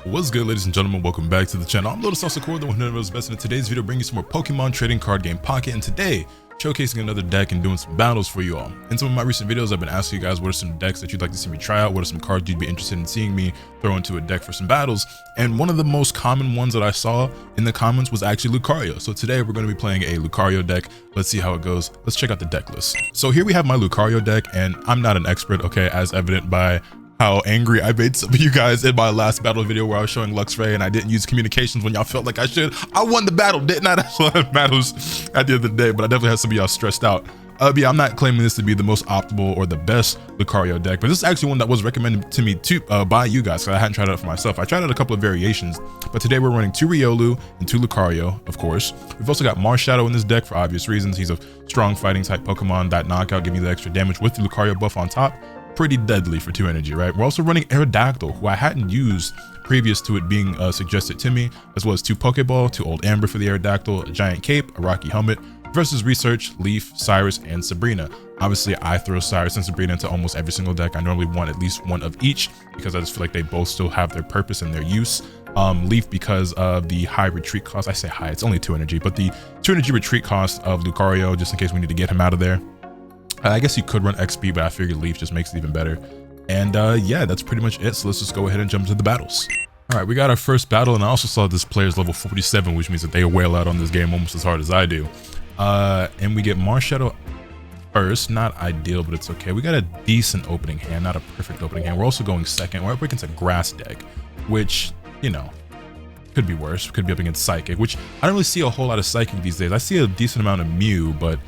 What's good, ladies and gentlemen? Welcome back to the channel. I'm LotusAsakura, the one who knows best. In today's video, bringing you some more Pokemon trading card game Pocket, and today showcasing another deck and doing some battles for you all. In some of my recent videos, I've been asking you guys what are some decks that you'd like to see me try out, what are some cards you'd be interested in seeing me throw into a deck for some battles, and one of the most common ones that I saw in the comments was actually Lucario. So today we're going to be playing a Lucario deck. Let's see how it goes. Let's check out the deck list. So here we have my Lucario deck, and I'm not an expert, okay, as evident by how angry I made some of you guys in my last battle video where I was showing Luxray and I didn't use communications when y'all felt like I should. I won the battle, didn't I? That's one of the battles at the end of the day, but I definitely had some of y'all stressed out. Yeah, I'm not claiming this to be the most optimal or the best Lucario deck, but this is actually one that was recommended to me by you guys, because I hadn't tried it out for myself. I tried out a couple of variations, but today we're running 2 Riolu and 2 Lucario, of course. We've also got Marshadow in this deck for obvious reasons. He's a strong fighting type Pokemon. That knockout giving you the extra damage with the Lucario buff on top. Pretty deadly for 2 energy, right? We're also running Aerodactyl, who I hadn't used previous to it being suggested to me, as well as 2 Pokeball, 2 Old Amber for the Aerodactyl, a Giant Cape, a Rocky Helmet, versus Research, Leaf, Cyrus, and Sabrina. Obviously, I throw Cyrus and Sabrina into almost every single deck. I normally want at least one of each because I just feel like they both still have their purpose and their use. Leaf because of the high retreat cost. I say high, it's only 2 energy, but the 2 energy retreat cost of Lucario, just in case we need to get him out of there. I guess you could run XP, but I figured Leaf just makes it even better. And yeah, that's pretty much it. So let's just go ahead and jump into the battles. All right, we got our first battle, and I also saw this player's level 47, which means that they wail out on this game almost as hard as I do. And we get Marshadow first. Not ideal, but it's okay. We got a decent opening hand, not a perfect opening hand. We're also going second. We're up against a grass deck, which, you know, could be worse. Could be up against Psychic, which I don't really see a whole lot of Psychic these days. I see a decent amount of Mew, but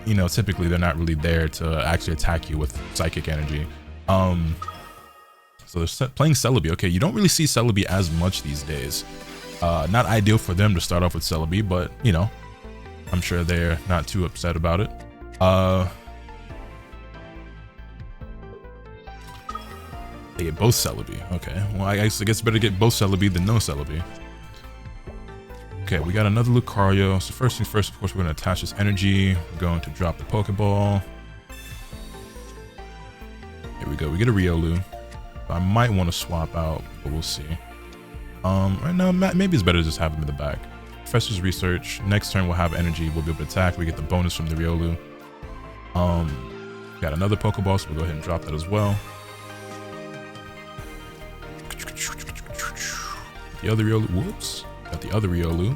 you know, typically they're not really there to actually attack you with Psychic energy. So they're playing Celebi. Okay, you don't really see Celebi as much these days. Not ideal for them to start off with Celebi, but you know, I'm sure they're not too upset about it. They get both Celebi. Okay, well, I guess better get both Celebi than no Celebi. Okay, we got another Lucario. So first things first, of course, we're going to attach this energy. We're going to drop the Pokeball. Here we go. We get a Riolu. I might want to swap out, but we'll see. Right now, maybe it's better to just have him in the back. Professor's Research. Next turn, we'll have energy. We'll be able to attack. We get the bonus from the Riolu. Got another Pokeball, so we'll go ahead and drop that as well. The other Riolu. Whoops. Got the other Riolu.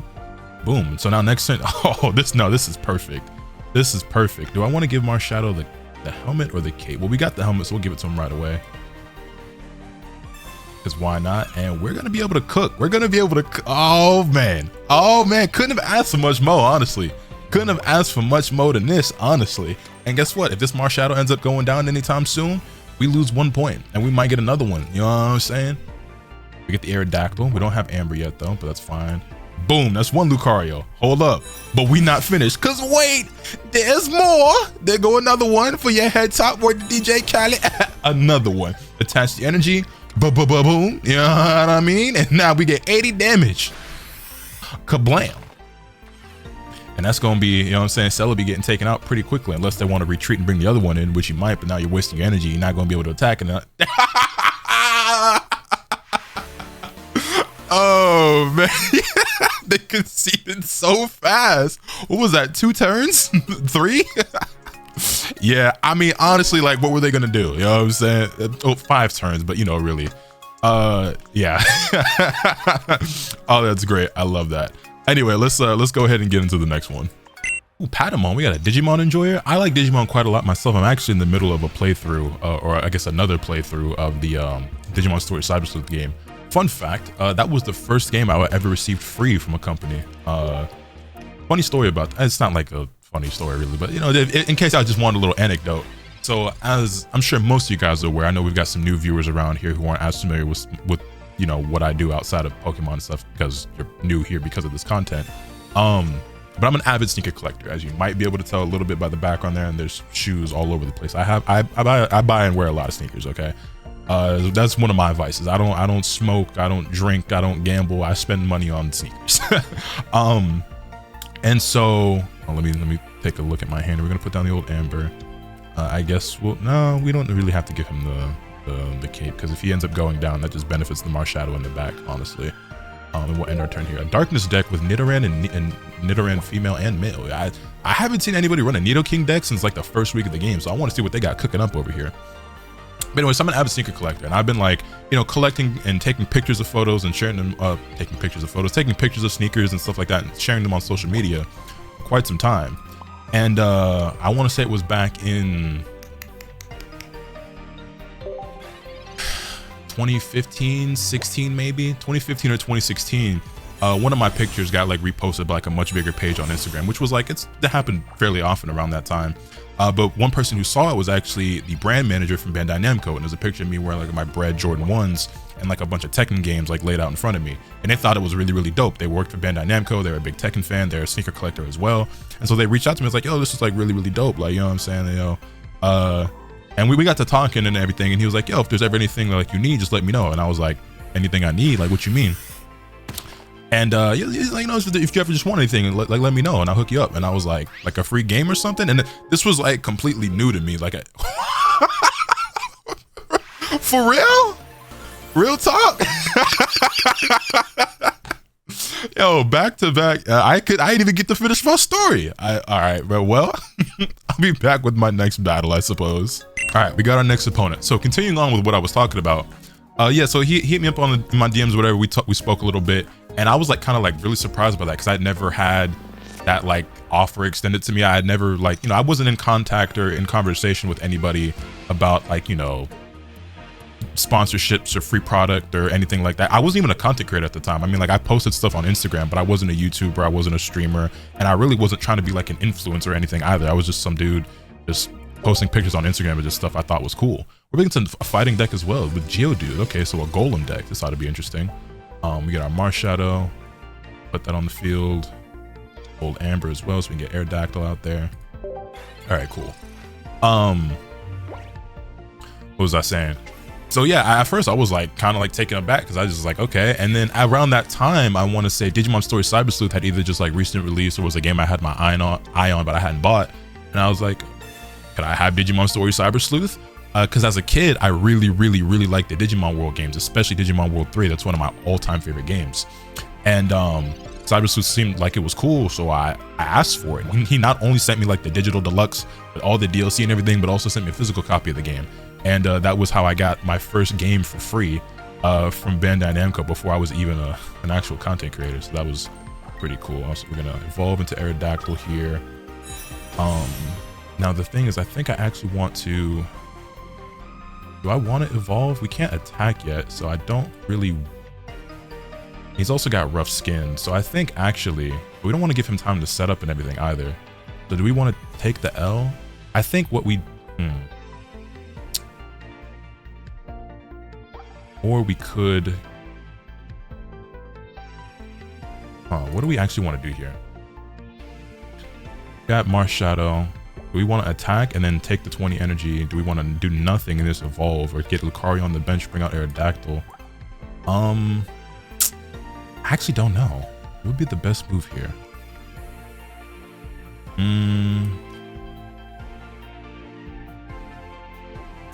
Boom. So now next turn. Oh, this is perfect. This is perfect. Do I want to give Marshadow the helmet or the cape? Well, we got the helmet, so we'll give it to him right away. Because why not? And we're gonna be able to cook. We're gonna be able to. Oh man. Oh man. Couldn't have asked for much more, honestly. Couldn't have asked for much more than this, honestly. And guess what? If this Marshadow ends up going down anytime soon, we lose 1 point, and we might get another one. You know what I'm saying? We get the Aerodactyl. We don't have Amber yet though, but that's fine. Boom, that's 1 Lucario. Hold up, but we not finished, cause wait, there's more. There go another one for your head top boy, DJ Khaled. Another one. Attach the energy. Boom. You know what I mean? And now we get 80 damage. Kablam. And that's gonna be, you know what I'm saying, Celebi getting taken out pretty quickly, unless they want to retreat and bring the other one in, which you might, but now you're wasting your energy. You're not gonna be able to attack it. Oh man, they conceded so fast. What was that, 2 turns? 3? Yeah, I mean, honestly, like, what were they gonna do? You know what I'm saying? Oh, 5 turns, but you know, really. Yeah. Oh, that's great. I love that. Anyway, let's go ahead and get into the next one. Ooh, Patamon, we got a Digimon enjoyer. I like Digimon quite a lot myself. I'm actually in the middle of a playthrough, or I guess another playthrough of the Digimon Story Cyber Sleuth game. Fun fact, that was the first game I ever received free from a company. Funny story about that. It's not like a funny story really, but you know, in case I just wanted a little anecdote. So as I'm sure most of you guys are aware, I know we've got some new viewers around here who aren't as familiar with you know, what I do outside of Pokemon and stuff, because you're new here because of this content. But I'm an avid sneaker collector, as you might be able to tell a little bit by the background there, and there's shoes all over the place. I buy and wear a lot of sneakers, okay? That's one of my vices. I don't smoke, I don't drink, I don't gamble. I spend money on sneakers. And so let me take a look at my hand. We're gonna put down the old Amber. I guess no, we don't really have to give him the the cape, because if he ends up going down, that just benefits the Marshadow in the back, honestly. And we'll end our turn here. A Darkness deck with Nidoran and Nidoran female and male. I haven't seen anybody run a Nidoking deck since like the first week of the game, so I want to see what they got cooking up over here. But anyways, I'm an avid sneaker collector, and I've been like, you know, collecting and taking pictures of photos and sharing them, taking pictures of sneakers and stuff like that, and sharing them on social media for quite some time. And I want to say it was back in 2015, 16 maybe, 2015 or 2016. One of my pictures got like reposted by like a much bigger page on Instagram, which was like, that happened fairly often around that time. But one person who saw it was actually the brand manager from Bandai Namco, and there's a picture of me wearing like my Bred Jordan 1s and like a bunch of Tekken games like laid out in front of me, and they thought it was really, really dope. They worked for Bandai Namco, they were a big Tekken fan, they're a sneaker collector as well, and so they reached out to me. It's like, yo, this is like really, really dope, like, you know what I'm saying, you know. And we got to talking and everything, and he was like, yo, if there's ever anything like you need, just let me know. And I was like, anything I need? Like, what you mean? And he's like, you know, if you ever just want anything, like let me know and I'll hook you up. And I was like a free game or something. And this was like completely new to me. Like, for real? Real talk? Yo, back to back. I didn't even get to finish my story. All right, bro. Well, I'll be back with my next battle, I suppose. All right, we got our next opponent. So continuing on with what I was talking about. Yeah, so he hit me up on my DMs, whatever. We spoke a little bit, and I was like kind of like really surprised by that, because I'd never had that like offer extended to me. I had never, like, you know, I wasn't in contact or in conversation with anybody about like, you know, sponsorships or free product or anything like that. I wasn't even a content creator at the time. I mean, like, I posted stuff on Instagram, but I wasn't a YouTuber, I wasn't a streamer, and I really wasn't trying to be like an influencer or anything either. I was just some dude just posting pictures on Instagram and just stuff I thought was cool. We're big into a fighting deck as well with Geodude. Okay, so a Golem deck. This ought to be interesting. We get our Marshadow, put that on the field. Old Amber as well, so we can get Aerodactyl out there. All right, cool. What was I saying? So yeah, at first I was like kind of like taken aback, because I was just like, okay. And then around that time, I want to say Digimon Story Cyber Sleuth had either just like recent release or was a game I had my eye on, but I hadn't bought. And I was like, could I have Digimon Story Cyber Sleuth? Because as a kid, I really, really, really liked the Digimon World games, especially Digimon World 3. That's one of my all-time favorite games. And Cyber Sleuth seemed like it was cool, so I asked for it. He not only sent me like the digital deluxe with all the DLC and everything, but also sent me a physical copy of the game. And that was how I got my first game for free from Bandai Namco before I was even an actual content creator. So that was pretty cool. Also, we're gonna evolve into Aerodactyl here. Now the thing is, I think I actually want to. Do I want to evolve? We can't attack yet, so I don't really. He's also got rough skin, so I think actually we don't want to give him time to set up and everything either. So do we want to take the L? I think what we. Or we could. What do we actually want to do here? Got Marshadow. Do we want to attack and then take the 20 energy? Do we want to do nothing and just evolve, or get Lucario on the bench, bring out Aerodactyl? I actually don't know. What would be the best move here?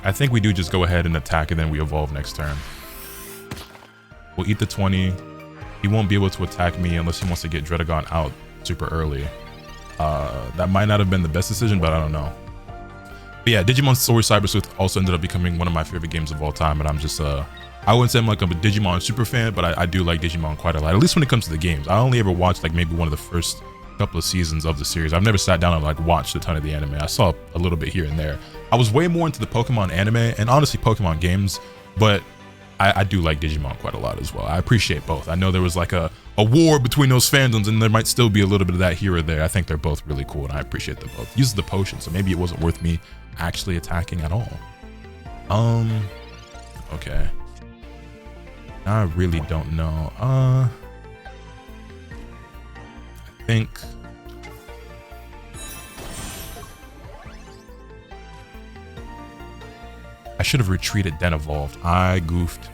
I think we do just go ahead and attack, and then we evolve next turn. We'll eat the 20. He won't be able to attack me unless he wants to get Dredagon out super early. That might not have been the best decision, but I don't know. But yeah, Digimon Story Cyber Sleuth also ended up becoming one of my favorite games of all time, and I'm just I wouldn't say I'm like a Digimon super fan, but I do like Digimon quite a lot, at least when it comes to the games. I only ever watched like maybe one of the first couple of seasons of the series. I've never sat down and like watched a ton of the anime. I saw a little bit here and there. I was way more into the Pokemon anime and honestly Pokemon games, but I do like Digimon quite a lot as well. I appreciate both. I know there was like a war between those fandoms, and there might still be a little bit of that here or there. I think they're both really cool, and I appreciate them both. Uses the potion, so maybe it wasn't worth me actually attacking at all. Okay. I really don't know. I think I should have retreated then evolved. I goofed.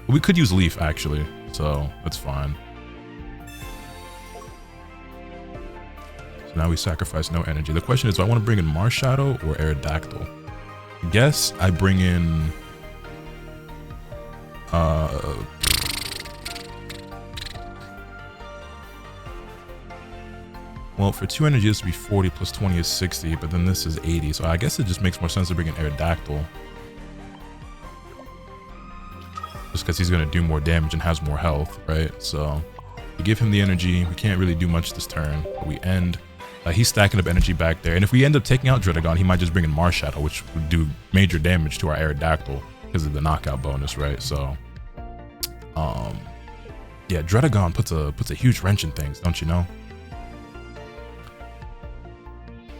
We could use Leaf actually, so that's fine. So now we sacrifice no energy. The question is, do I want to bring in Marshadow or Aerodactyl? I guess I bring in Well, for 2 energy, this would be 40 plus 20 is 60, but then this is 80. So I guess it just makes more sense to bring an Aerodactyl. Just because he's going to do more damage and has more health, right? So we give him the energy. We can't really do much this turn, but we end. He's stacking up energy back there. And if we end up taking out Dredagon, he might just bring in Marshadow, which would do major damage to our Aerodactyl because of the knockout bonus, right? So, yeah, Dredagon puts a huge wrench in things, don't you know?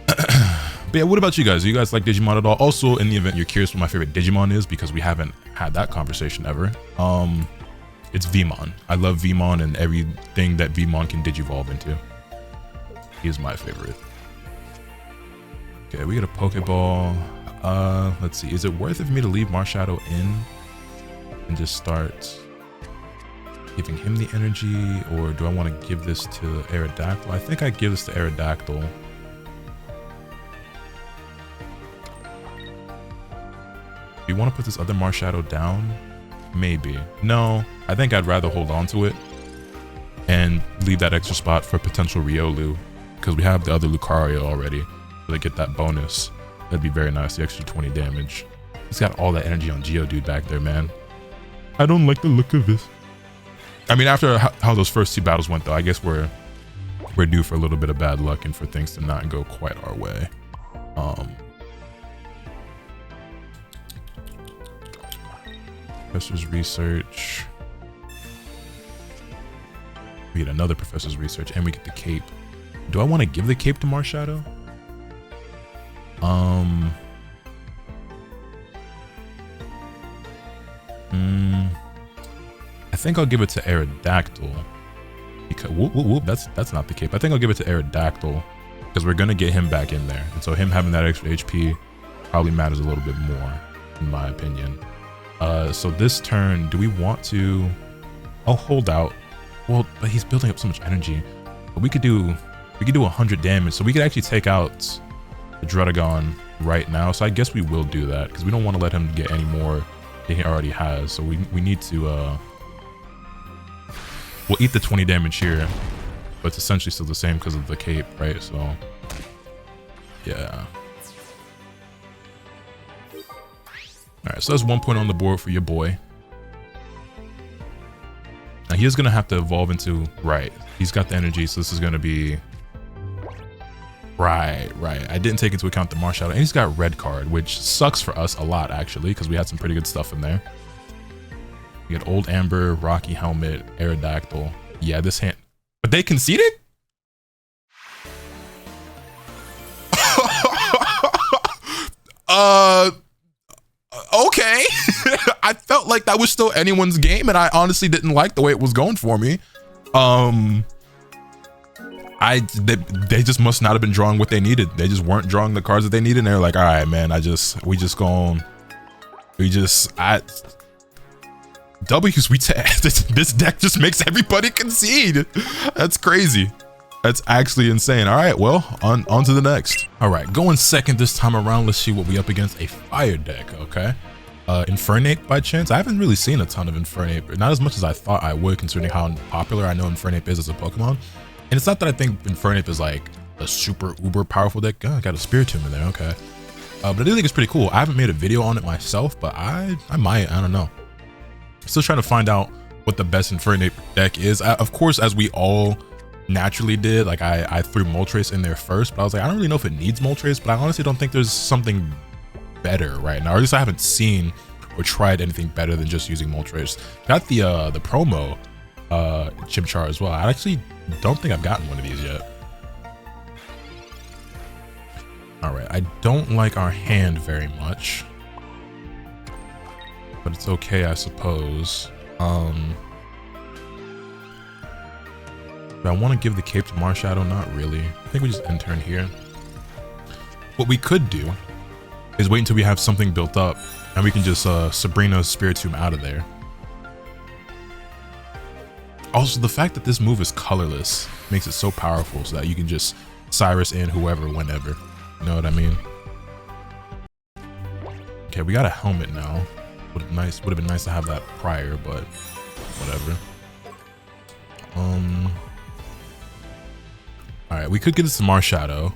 But yeah, what about you guys? Do you guys like Digimon at all? Also, in the event you're curious what my favorite Digimon is, because we haven't had that conversation ever, it's Vmon. I love Vmon and everything that Vmon can Digivolve into. He is my favorite. Okay, we get a Pokeball. Let's see. Is it worth it for me to leave Marshadow in and just start giving him the energy, or do I want to give this to Aerodactyl? I think I give this to Aerodactyl. Do you want to put this other Marshadow down? Maybe. No, I think I'd rather hold on to it and leave that extra spot for potential Riolu, because we have the other Lucario already, so they get that bonus. That'd be very nice, the extra 20 damage. He's got all that energy on Geodude back there, man. I don't like the look of this. I mean, after how those first 2 battles went, though, I guess we're due for a little bit of bad luck and for things to not go quite our way. Professor's Research. We get another Professor's Research, and we get the cape. Do I want to give the cape to Marshadow? I think I'll give it to Aerodactyl. Because whoop, that's not the cape. I think I'll give it to Aerodactyl because we're gonna get him back in there, and so him having that extra HP probably matters a little bit more, in my opinion. So this turn, do we want to? I'll hold out. Well, but he's building up so much energy. But we could do 100 damage, so we could actually take out the Dredagon right now. So I guess we will do that because we don't want to let him get any more than he already has. So we need to we'll eat the 20 damage here, but it's essentially still the same because of the cape, right? So yeah. All right, so that's 1 point on the board for your boy. Now he is gonna have to evolve into, right, he's got the energy, so this is gonna be right. I didn't take into account the Marshadow, and he's got red card, which sucks for us a lot actually, because we had some pretty good stuff in there. We got Old Amber, Rocky Helmet, Aerodactyl. Yeah, this hand, but they conceded? Okay. I felt like that was still anyone's game, and I honestly didn't like the way it was going for me. They just must not have been drawing what they needed. They just weren't drawing the cards that they needed, and they're like, all right, man, W's, this deck just makes everybody concede. That's crazy. That's actually insane. All right, well, on to the next. All right, going second this time around. Let's see what we up against. A fire deck, okay. Infernape by chance. I haven't really seen a ton of Infernape, not as much as I thought I would, considering how popular I know Infernape is as a Pokemon. And it's not that I think Infernape is like a super uber powerful deck. Oh, I got a Spiritomb in there, okay. But I do think it's pretty cool. I haven't made a video on it myself, but I might, I don't know. Still trying to find out what the best Infernape deck is. Of course, as we all naturally did, like I threw Moltres in there first, but I was like, I don't really know if it needs Moltres, but I honestly don't think there's something better right now, or at least I haven't seen or tried anything better than just using Moltres. Got the promo Chimchar as well. I actually don't think I've gotten one of these yet. All right, I don't like our hand very much, but it's okay, I suppose. Do I want to give the cape to Marshadow? Not really. I think we just end turn here. What we could do is wait until we have something built up, and we can just Sabrina Spiritomb out of there. Also, the fact that this move is colorless makes it so powerful, so that you can just Cyrus in whoever, whenever. You know what I mean? Okay, we got a helmet now. Would have been nice to have that prior, but whatever. All right, we could give this to Marshadow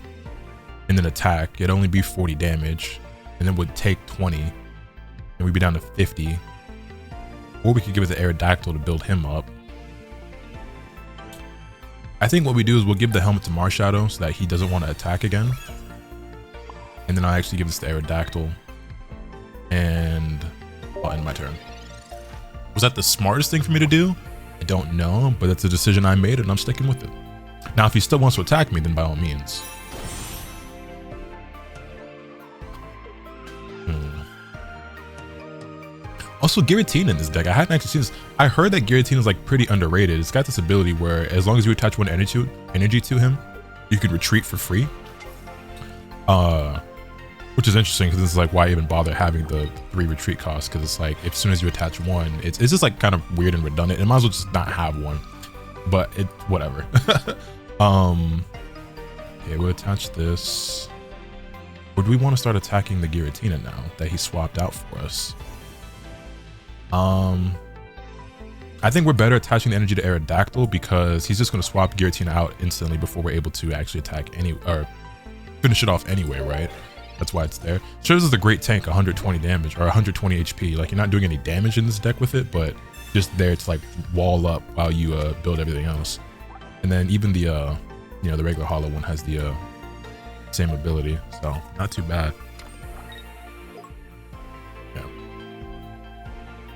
and then attack. It'd only be 40 damage, and then would take 20, and we'd be down to 50. Or we could give it to Aerodactyl to build him up. I think what we do is we'll give the helmet to Marshadow so that he doesn't want to attack again. And then I'll actually give this to Aerodactyl. And I'll end my turn. Was that the smartest thing for me to do? I don't know, but that's a decision I made and I'm sticking with it. Now, if he still wants to attack me, then by all means. Also, Giratina in this deck, I hadn't actually seen this. I heard that Giratina is like pretty underrated. It's got this ability where as long as you attach one energy to him, you can retreat for free. Which is interesting because this is like why even bother having the 3 retreat costs, because it's like as soon as you attach one, it's just like kind of weird and redundant. It might as well just not have one. But it whatever. Okay, we'll attach this. Or do we want to start attacking the Giratina now that he swapped out for us? I think we're better attaching the energy to Aerodactyl because he's just going to swap Giratina out instantly before we're able to actually attack or finish it off anyway, right? That's why it's there. Sure, this is a great tank, 120 damage or 120 HP. Like, you're not doing any damage in this deck with it, but just there to like wall up while you build everything else. And then even the you know, the regular hollow one has the same ability, so not too bad. Yeah.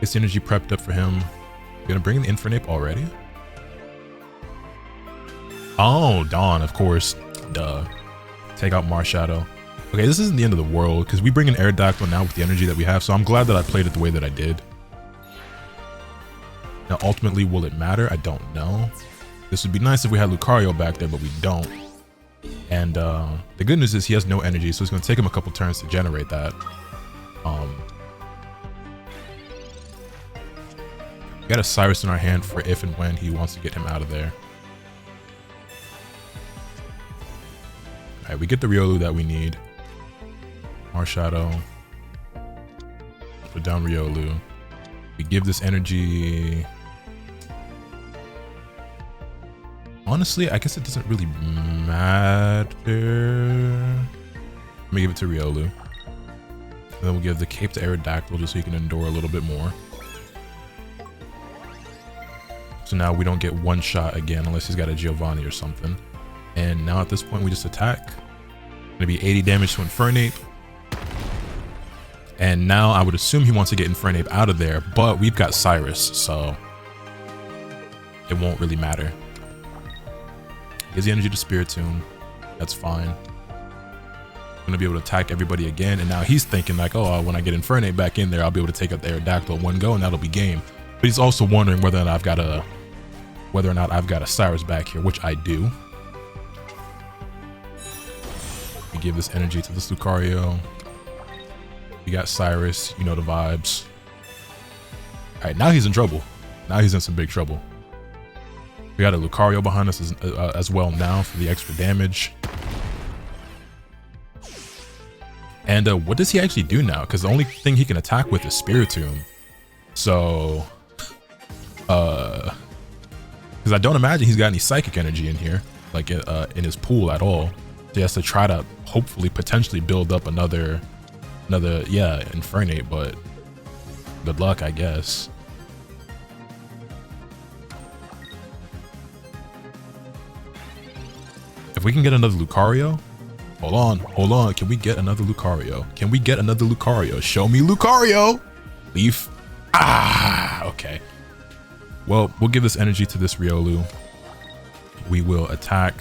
It's energy prepped up for him. Gonna bring in the Infernape already? Oh, Dawn, of course. Duh. Take out Marshadow. Okay, this isn't the end of the world because we bring in Aerodactyl now with the energy that we have, so I'm glad that I played it the way that I did. Now, ultimately, will it matter? I don't know. This would be nice if we had Lucario back there, but we don't. And the good news is he has no energy, so it's going to take him a couple turns to generate that. We got a Cyrus in our hand for if and when he wants to get him out of there. Alright, we get the Riolu that we need. Marshadow. Put down Riolu. We give this energy. Honestly, I guess it doesn't really matter. Let me give it to Riolu. And then we'll give the cape to Aerodactyl just so he can endure a little bit more. So now we don't get one shot again unless he's got a Giovanni or something. And now at this point we just attack. Gonna be 80 damage to Infernape. And now I would assume he wants to get Infernape out of there, but we've got Cyrus, so it won't really matter. Gives the energy to Spiritomb. That's fine. I'm gonna be able to attack everybody again, and now he's thinking like, oh, when I get Infernape back in there, I'll be able to take out the Aerodactyl in one go, and that'll be game. But he's also wondering whether or not I've got a Cyrus back here, which I do. We give this energy to this Lucario. We got Cyrus, you know the vibes. All right, now he's in trouble. Now he's in some big trouble. We got a Lucario behind us as well now for the extra damage. And what does he actually do now? Because the only thing he can attack with is Spiritomb. So, because I don't imagine he's got any psychic energy in here, like in his pool at all. So he has to try to hopefully potentially build up another Infernape, but good luck, I guess. If we can get another Lucario, hold on, can we get another Lucario? Can we get another Lucario? Show me Lucario! Leaf. Ah, okay. Well, we'll give this energy to this Riolu. We will attack.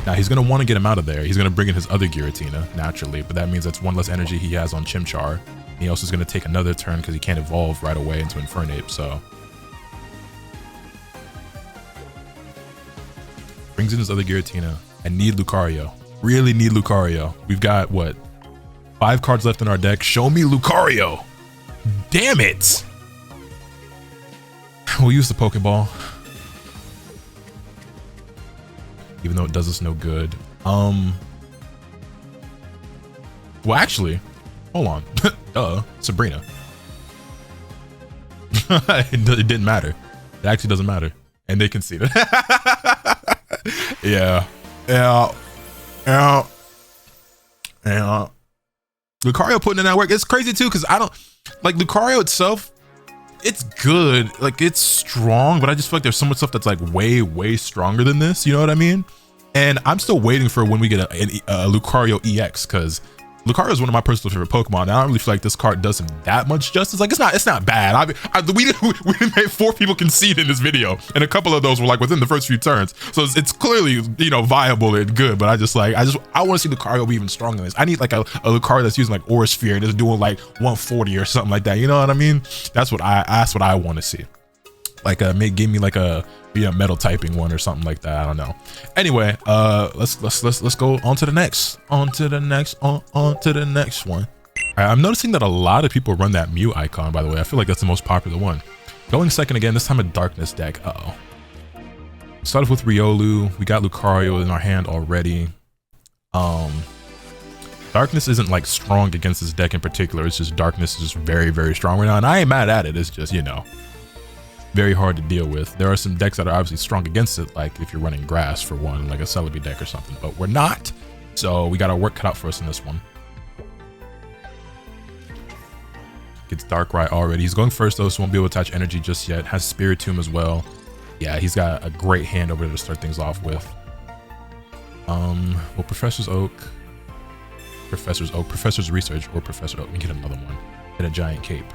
Now he's gonna want to get him out of there. He's gonna bring in his other Giratina, naturally, but that means that's one less energy he has on Chimchar. He also is gonna take another turn because he can't evolve right away into Infernape, so. Brings in his other Giratina. I need Lucario. Really need Lucario. We've got, what, 5 cards left in our deck. Show me Lucario. Damn it. We'll use the Pokeball. Even though it does us no good. Well, actually, Hold on. Duh. Sabrina. It didn't matter. It actually doesn't matter. And they conceded. Yeah. Lucario putting in that work. It's crazy too, because I don't like Lucario itself. It's good, like it's strong, but I just feel like there's so much stuff that's like way stronger than this. You know what I mean? And I'm still waiting for when we get a Lucario EX, because Lucario is one of my personal favorite Pokemon. And I don't really feel like this card does him that much justice. Like it's not bad. We didn't make 4 people concede in this video, and a couple of those were like within the first few turns. So it's clearly, you know, viable and good. But I want to see Lucario be even stronger than this. I need like a Lucario that's using like Aura Sphere and is doing like 140 or something like that. You know what I mean? That's what I want to see. Like give me like a metal typing one or something like that. I don't know. Anyway, let's go on to the next one. I'm noticing that a lot of people run that Mew icon, by the way. I feel like that's the most popular one. Going second again, this time a darkness deck. Started with Riolu. We got Lucario in our hand already. Darkness isn't like strong against this deck in particular. It's just darkness is just very strong right now, and I ain't mad at it. It's just, you know, very hard to deal with. There are some decks that are obviously strong against it, like if you're running grass for one, like a Celebi deck or something, but we're not. So we got our work cut out for us in this one. Gets Darkrai already. He's going first though, so won't be able to attach energy just yet. Has Spiritomb as well. Yeah, he's got a great hand over there to start things off with. Well, Professor's Research, or Professor Oak. We get another one. Get a giant cape.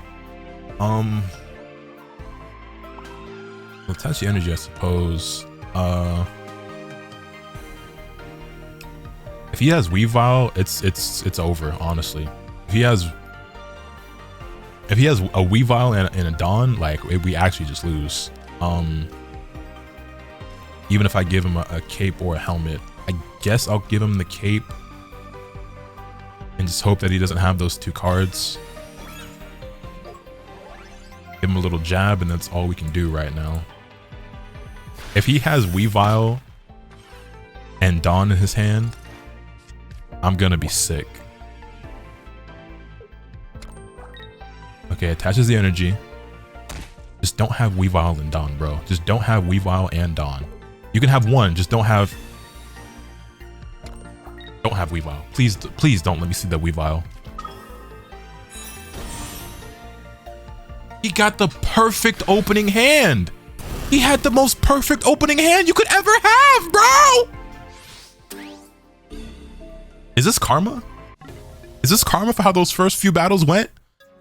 We'll attach the energy, I suppose. If he has Weavile, it's over, honestly. If he has a Weavile and a Dawn, like we actually just lose. Even if I give him a cape or a helmet, I guess I'll give him the cape and just hope that he doesn't have those 2 cards. Give him a little jab, and that's all we can do right now. If he has Weavile and Dawn in his hand, I'm gonna be sick. Okay, attaches the energy. Just don't have Weavile and Dawn, bro. Just don't have Weavile and Dawn. You can have one, just don't have Weavile. Please don't let me see the Weavile. He got the perfect opening hand. He had the most perfect opening hand you could ever have, bro. Is this karma? Is this karma for how those first few battles went?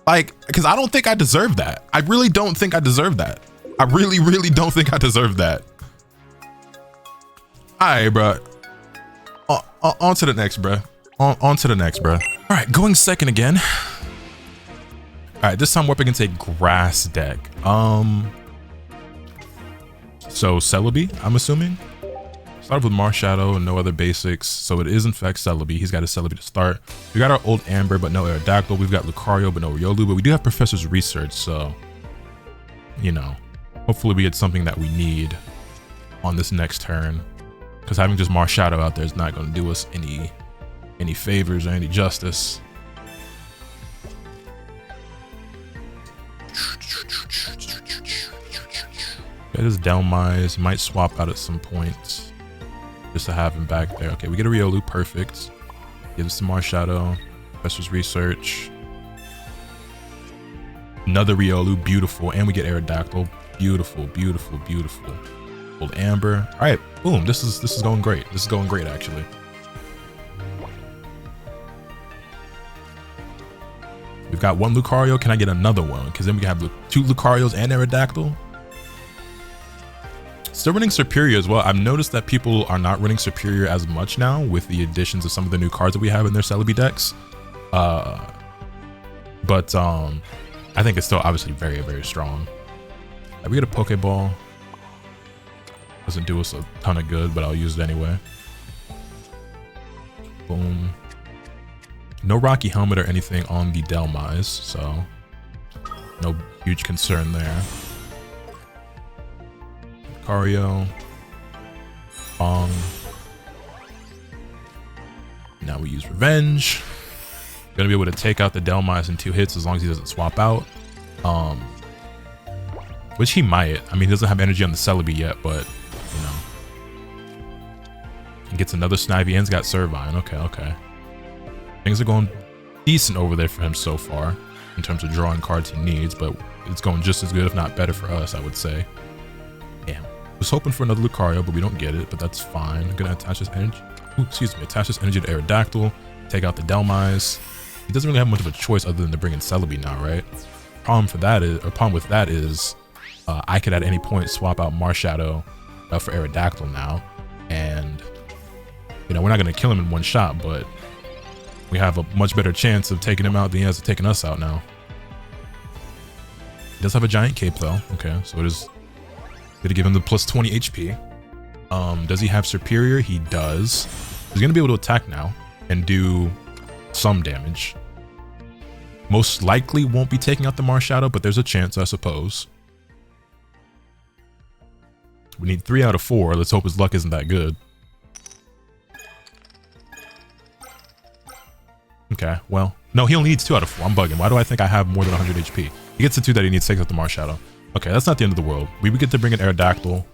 Like, because I don't think I deserve that. I really don't think I deserve that. I really don't think I deserve that. All right, bro. On to the next, bro. On to the next, bro. All right, going second again. All right, this time we're up against a grass deck. So Celebi, I'm assuming. Started with Marshadow and no other basics, so it is in fact Celebi. He's got a Celebi to start. We got our old Amber, but no Aerodactyl. We've got Lucario, but no Riolu, but we do have Professor's Research, so, you know, hopefully we get something that we need on this next turn, because having just Marshadow out there is not going to do us any favors or any justice. Got his Delmise. Might swap out at some point just to have him back there. Okay, we get a Riolu, perfect. Give us some Marshadow. Professor's Research. Another Riolu, beautiful. And we get Aerodactyl. Beautiful. Old Amber. All right, boom. This is going great. This is going great, actually. We've got one Lucario. Can I get another one? Because then we can have 2 Lucarios and Aerodactyl. Still running Superior as well. I've noticed that people are not running Superior as much now with the additions of some of the new cards that we have in their Celebi decks. But I think it's still obviously very strong. We get a Pokeball. Doesn't do us a ton of good, but I'll use it anyway. Boom. No Rocky Helmet or anything on the Delmise, so no huge concern there. Lucario. Bong. Now we use Revenge. Gonna be able to take out the Delmise in 2 hits as long as he doesn't swap out. Which he might. I mean, he doesn't have energy on the Celebi yet, but, you know. He gets another Snivy and he's got Servine. Okay. Things are going decent over there for him so far in terms of drawing cards he needs, but it's going just as good, if not better for us, I would say. Damn. Was hoping for another Lucario, but we don't get it, but that's fine. I'm gonna attach this energy. Attach this energy to Aerodactyl, take out the Delmise. He doesn't really have much of a choice other than to bring in Celebi now, right? Problem with that is I could at any point swap out Marshadow for Aerodactyl now, and you know, we're not gonna kill him in one shot, but we have a much better chance of taking him out than he has of taking us out now. He does have a giant cape though. Okay, so it is gonna give him the plus 20 HP. Does he have Superior? He does. He's gonna be able to attack now and do some damage. Most likely won't be taking out the Marshadow, but there's a chance, I suppose. We need 3 out of 4. Let's hope his luck isn't that good. Okay, well, no, he only needs 2 out of 4. I'm bugging. Why do I think I have more than 100 HP? He gets the 2 that he needs to take out the Marshadow. Okay, that's not the end of the world. We get to bring in Aerodactyl.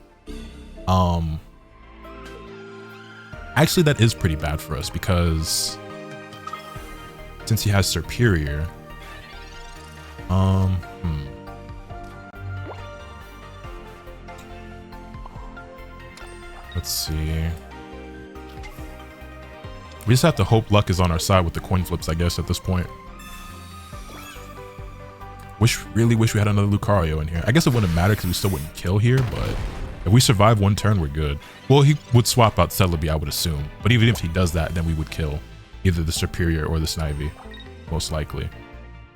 Actually, that is pretty bad for us because since he has Superior, let's see. We just have to hope luck is on our side with the coin flips, I guess, at this point. Really wish we had another Lucario in here. I guess it wouldn't matter because we still wouldn't kill here, but if we survive 1 turn, we're good. Well, he would swap out Celebi, I would assume. But even if he does that, then we would kill either the Superior or the Snivy, most likely.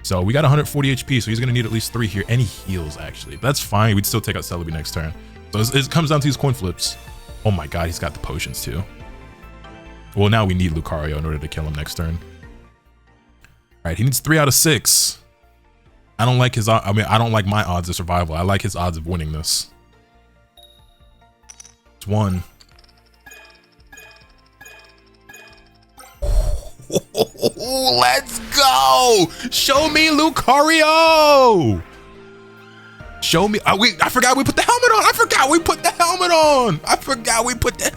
So we got 140 HP, so he's going to need at least 3 here. And he heals, actually. But that's fine. We'd still take out Celebi next turn. So it comes down to these coin flips. Oh my god, he's got the potions too. Well, now we need Lucario in order to kill him next turn. Alright, he needs 3 out of 6. I don't like his, I don't like my odds of survival. I like his odds of winning this. It's 1. Let's go! Show me Lucario! Show me. I forgot we put the helmet on. I forgot we put the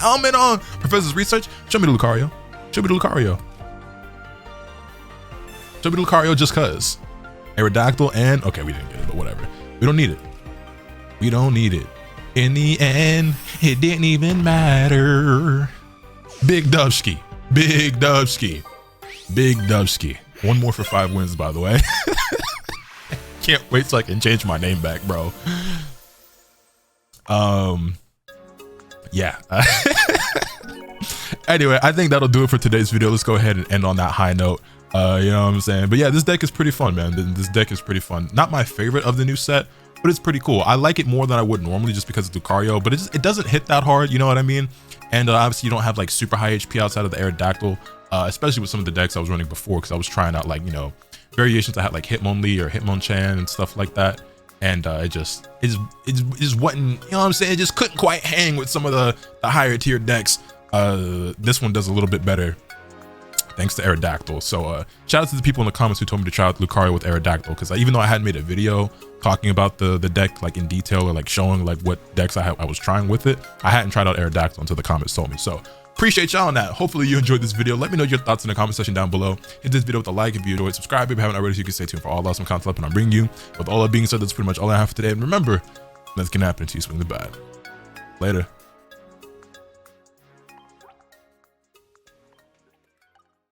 helmet on. Professor's research. Show me the Lucario. Show me the Lucario. Show me the Lucario just cuz. Aerodactyl and okay, we didn't get it, but whatever. We don't need it. We don't need it. In the end, it didn't even matter. Big Dubsky. Big Dubsky. Big Dubsky. 1 more for 5 wins, by the way. Can't wait till I can change my name back, bro. Yeah. Anyway, I think that'll do it for today's video. Let's go ahead and end on that high note. You know what I'm saying? But yeah, this deck is pretty fun, man. This deck is pretty fun. Not my favorite of the new set, but it's pretty cool. I like it more than I would normally just because of Lucario, but it doesn't hit that hard, you know what I mean? And obviously you don't have like super high HP outside of the Aerodactyl, especially with some of the decks I was running before, because I was trying out like, you know, variations. I had like Hitmonlee or Hitmonchan and stuff like that. And it just wasn't, you know what I'm saying? It just couldn't quite hang with some of the higher tier decks. This one does a little bit better thanks to Aerodactyl. So shout out to the people in the comments who told me to try out Lucario with Aerodactyl, because even though I hadn't made a video talking about the deck like in detail or like showing like what decks I was trying with it, I hadn't tried out Aerodactyl until the comments told me. So appreciate y'all on that. Hopefully you enjoyed this video. Let me know your thoughts in the comment section down below. Hit this video with a like if you enjoyed. Subscribe if you haven't already so you can stay tuned for all awesome content and I'm bringing you. With all that being said, that's pretty much all I have for today. And remember, nothing can happen until you swing the bat. Later.